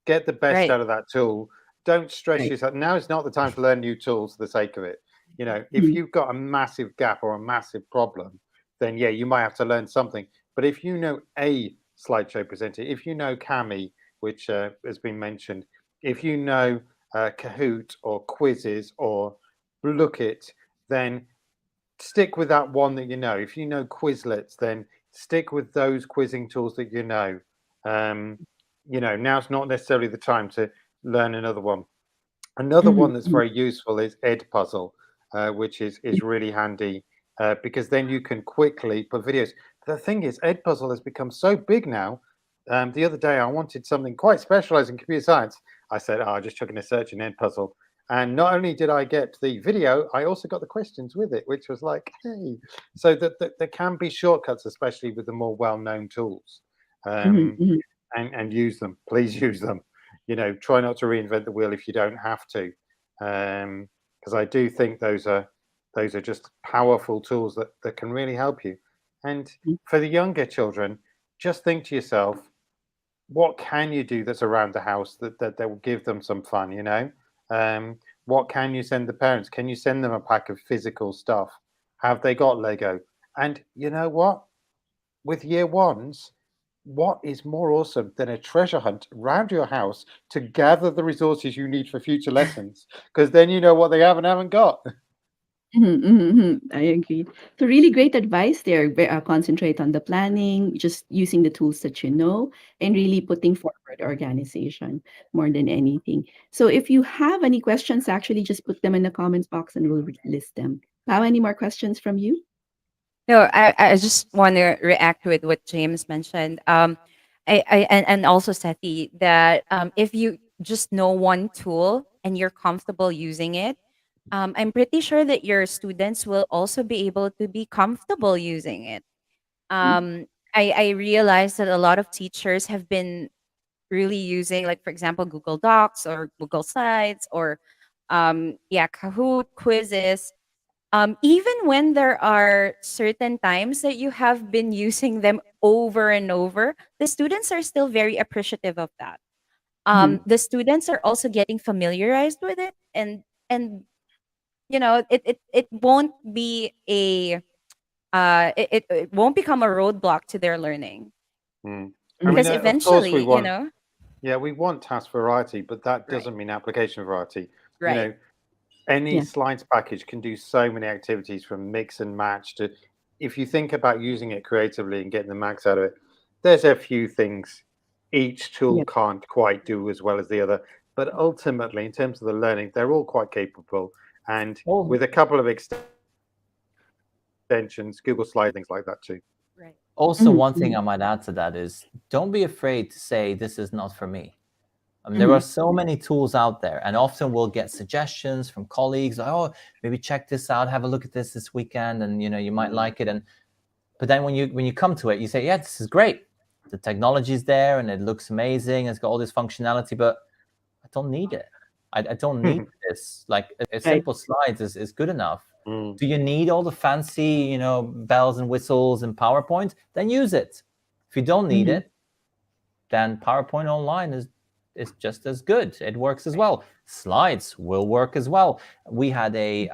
Get the best out of that tool. Don't stress yourself. Now is not the time to learn new tools for the sake of it. You know, if you've got a massive gap or a massive problem, then yeah, you might have to learn something. But if you know a slideshow presenter, if you know Kami, which has been mentioned, if you know Kahoot or quizzes or Lookit, then stick with that one that you know. If you know Quizlets, then stick with those quizzing tools that you know. You know, now's not necessarily the time to learn another one. Another one that's very useful is Edpuzzle, which is really handy because then you can quickly put videos. The thing is, Edpuzzle has become so big now. The other day, I wanted something quite specialized in computer science. I said, oh, just chucking a search in Edpuzzle. And not only did I get the video, I also got the questions with it, which was like, hey. So that there can be shortcuts, especially with the more well-known tools. And use them. Please use them. You know, try not to reinvent the wheel if you don't have to, because I do think those are just powerful tools that can really help you. And for the younger children, just think to yourself, what can you do that's around the house that will give them some fun, what can you send the parents? Can you send them a pack of physical stuff? Have they got Lego? And you know what? With year ones, what is more awesome than a treasure hunt around your house to gather the resources you need for future lessons? Because then you know what they have and haven't got. Mhm, mhm, mhm. I agree. So really great advice there. Concentrate on the planning, just using the tools that you know, and really putting forward organization more than anything. So if you have any questions, actually just put them in the comments box and we'll list them. How any more questions from you? No, I just want to react with what James mentioned. And also Sethi, that if you just know one tool and you're comfortable using it, I'm pretty sure that your students will also be able to be comfortable using it. Mhm, I realize that a lot of teachers have been really using, like, for example, Google Docs or Google Slides or yeah, Kahoot quizzes, even when there are certain times that you have been using them over and over, the students are still very appreciative of that. mhm. The students are also getting familiarized with it, and it won't be a it won't become a roadblock to their learning, Mm. I mean, because Mhm. of course we eventually, want, yeah, we want task variety, but that right, doesn't mean application variety. You right, know, any Yeah. slides package can do so many activities from mix and match to, if you think about using it creatively and getting the max out of it, there's a few things each tool Yeah. can't quite do as well as the other. But ultimately, in terms of the learning, they're all quite capable. And Oh, with a couple of extensions, Google Slides, things like that too. right, also, Mhm, one thing mhm, I might add to that is don't be afraid to say this is not for me. There are mhm, so many tools out there, and often we'll get suggestions from colleagues. Like, oh, maybe check this out, have a look at this weekend, and you might Mm, like it. And but then when you come to it, you say, yeah, this is great. The technology is there, and it looks amazing. It's got all this functionality, but I don't need it. I don't need this. Like a Right. simple slides is good enough. mm, Do you need all the fancy, bells and whistles and PowerPoint? Then use it. If you don't need Mhm, it, then PowerPoint online is just as good. It works as well. Slides will work as well. We had a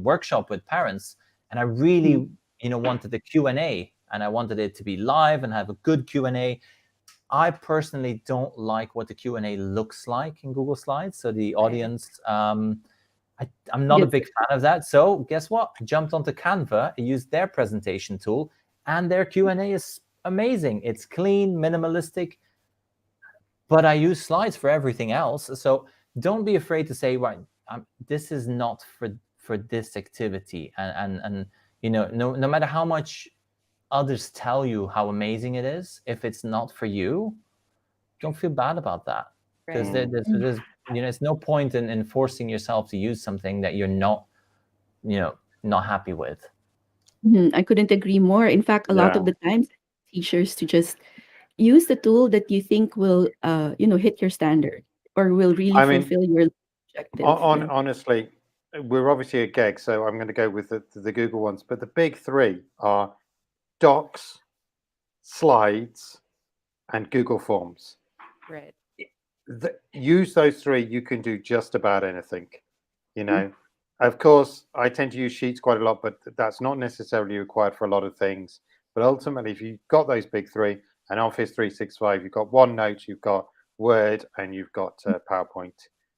workshop with parents, and I mhm, really wanted the Q&A, and I wanted it to be live and have a good Q&A. I personally don't like what the Q&A looks like in Google Slides. So the right, audience, I'm not a Gets big fan of that. So guess what? I jumped onto Canva, I used their presentation tool, and their Q&A is amazing. It's clean, minimalistic, but I use slides for everything else. So don't be afraid to say, right, this is not for this activity. And no matter how much others tell you how amazing it is, if it's not for you, don't feel bad about that, because right. mm. it's no point in forcing yourself to use something that you're not happy with. Mhm, I couldn't agree more. In fact, a lot of Yeah. the times, teachers to just use the tool that you think will, hit your standard or will really I mean, fulfill your objective. Yeah. honestly, we're obviously a GEG, so I'm going to go with the Google ones. But the big three are Docs, Slides, and Google Forms. Right. Use those three, you can do just about anything. You Mhm, know, of course, I tend to use Sheets quite a lot, but that's not necessarily required for a lot of things. But ultimately, if you've got those big three and Office 365, you've got OneNote, you've got Word, and you've got PowerPoint.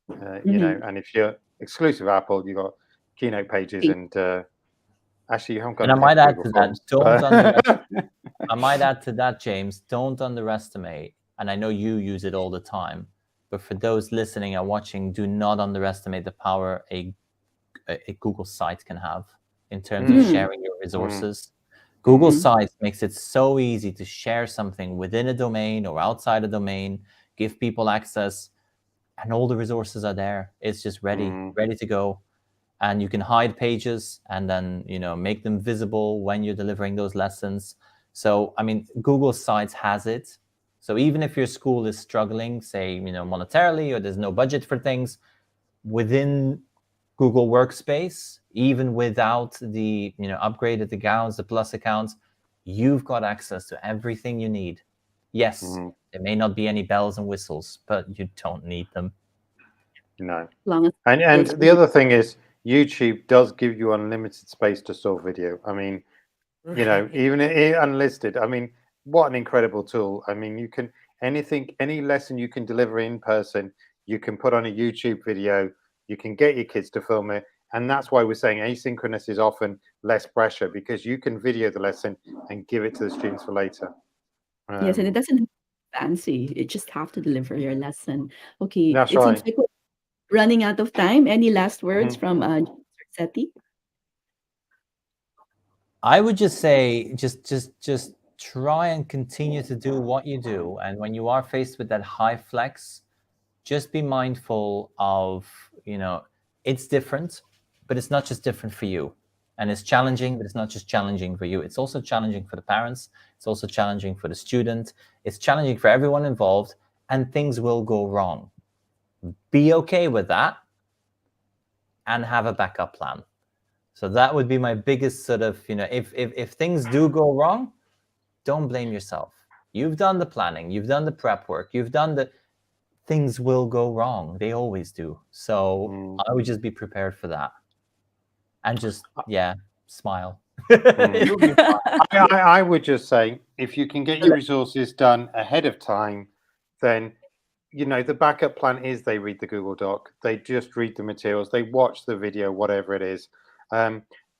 mhm. And if you're exclusive Apple, you've got Keynote Pages, Okay. and actually, you haven't got And I anything might for add Google to that, Forms. But James, don't underestimate, and I know you use it all the time, but for those listening and watching, do not underestimate the power a Google site can have in terms of mm, Mhm, sharing your mm, resources. Google mm, mhm, Sites makes it so easy to share something within a domain or outside a domain, give people access, and all the resources are there. It's just ready, mm, ready to go. And you can hide pages and then make them visible when you're delivering those lessons. So I mean, Google Sites has it. So even if your school is struggling, say monetarily, or there's no budget for things, within Google Workspace, even without the upgraded accounts, the plus accounts, you've got access to everything you need. Yes, there may not be any bells and whistles, but you don't need them. No. Long as And the other thing is, YouTube does give you unlimited space to store video. I mean, even unlisted. I mean, what an incredible tool. I mean, you can any lesson you can deliver in person, you can put on a YouTube video, you can get your kids to film it. And that's why we're saying asynchronous is often less pressure, because you can video the lesson and give it to the students for later. Yes, and it doesn't have to be fancy. You just have to deliver your lesson. Okay, That's it seems right. like we're running out of time. Any last words Mhm. from James or Sethi? I would just say, just try and continue to do what you do. And when you are faced with that high flex, just be mindful of, it's different, but it's not just different for you. And it's challenging, but it's not just challenging for you. It's also challenging for the parents. It's also challenging for the student. It's challenging for everyone involved, and things will go wrong. Be okay with that and have a backup plan. So that would be my biggest sort of, if things do go wrong, don't blame yourself. You've done the planning, you've done the prep work, you've done the things will go wrong. They always do. So I would just be prepared for that. And just, smile. It'll be fine. I would just say, if you can get your resources done ahead of time, then the backup plan is they read the Google Doc, they just read the materials, they watch the video, whatever it is.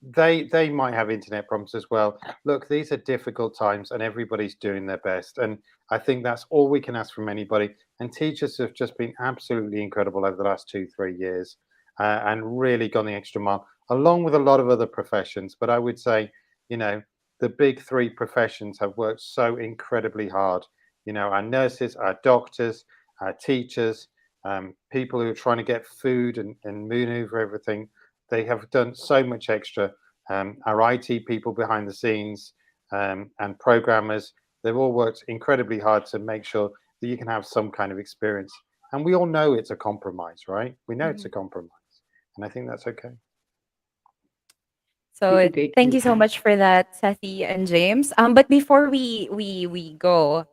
They might have internet problems as well. Look, these are difficult times, and everybody's doing their best. And I think that's all we can ask from anybody. And teachers have just been absolutely incredible over the last 2-3 years, and really gone the extra mile, along with a lot of other professions. But I would say, the big three professions have worked so incredibly hard. Our nurses, our doctors, our teachers, people who are trying to get food and maneuver everything. They have done so much extra. Our IT people behind the scenes, and programmers, they've all worked incredibly hard to make sure that you can have some kind of experience. And we all know it's a compromise, right? We know it's a compromise. And I think that's okay. So Great. thank you so much for that, Sethi and James. But before we go,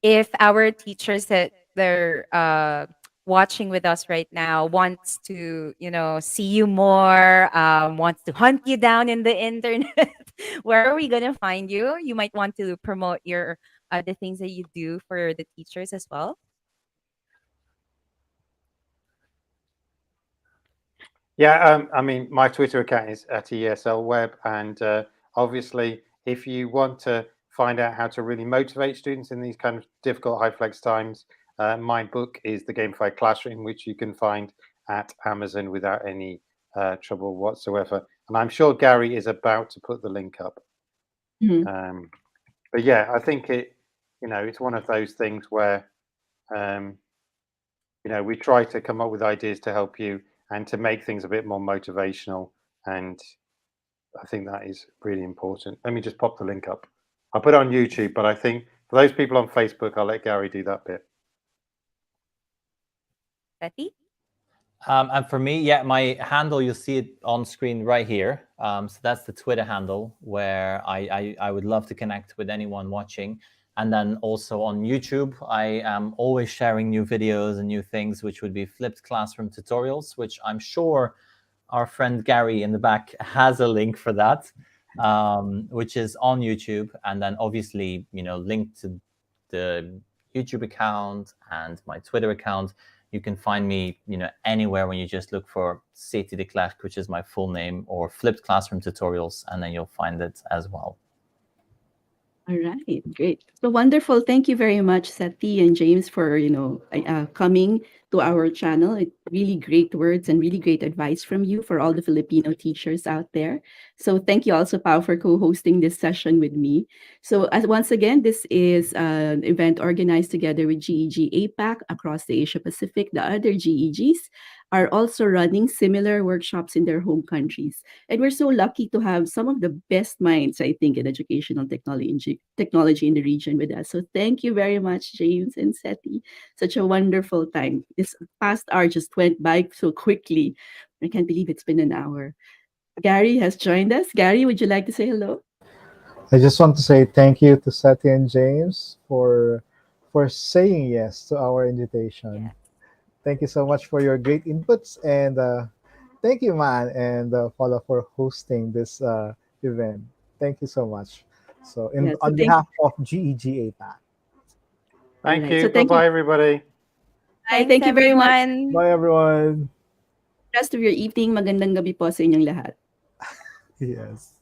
if our teachers that they're watching with us right now wants to see you more, wants to hunt you down in the internet, where are we gonna find you? You might want to promote your the things that you do for the teachers as well. Yeah, I mean, my Twitter account is at ESLWeb, and obviously, if you want to find out how to really motivate students in these kind of difficult Hyflex times, my book is The Gamified Classroom, which you can find at Amazon without any trouble whatsoever. And I'm sure Gary is about to put the link up. But yeah, I think it's one of those things where we try to come up with ideas to help you and to make things a bit more motivational. And I think that is really important. Let me just pop the link up. I'll put it on YouTube, but I think for those people on Facebook, I'll let Gary do that bit. Sethi? And for me, my handle, you'll see it on screen right here. So that's the Twitter handle, where I would love to connect with anyone watching. And then also on YouTube, I am always sharing new videos and new things, which would be flipped classroom tutorials, which I'm sure our friend Gary in the back has a link for that, which is on YouTube. And then obviously, linked to the YouTube account and my Twitter account. You can find me, anywhere when you just look for Sethi de Clercq, which is my full name, or flipped classroom tutorials, and then you'll find it as well. All right, great. So wonderful. Thank you very much, Sethi and James, for coming to our channel. Really great words and really great advice from you for all the Filipino teachers out there. So thank you also, Pao, for co-hosting this session with me. So once again, this is an event organized together with GEG APAC across the Asia Pacific. The other GEGs are also running similar workshops in their home countries. And we're so lucky to have some of the best minds, I think, in educational technology in the region with us. So thank you very much, James and Sethi. Such a wonderful time. This past hour just went by so quickly. I can't believe it's been an hour. Gary has joined us. Gary, would you like to say hello? I just want to say thank you to Sethi and James for saying yes to our invitation. Yeah. Thank you so much for your great inputs, and thank you, man, and Paula, for hosting this event. Thank you so much. So, Yeah, so on thank behalf of GEG APAC, all Thank right. So you. Bye thank you. bye, everybody. Bye. Thanks, Thank you very much. everyone. bye everyone. Rest of your evening. Magandang gabi po sa inyong lahat. Yes.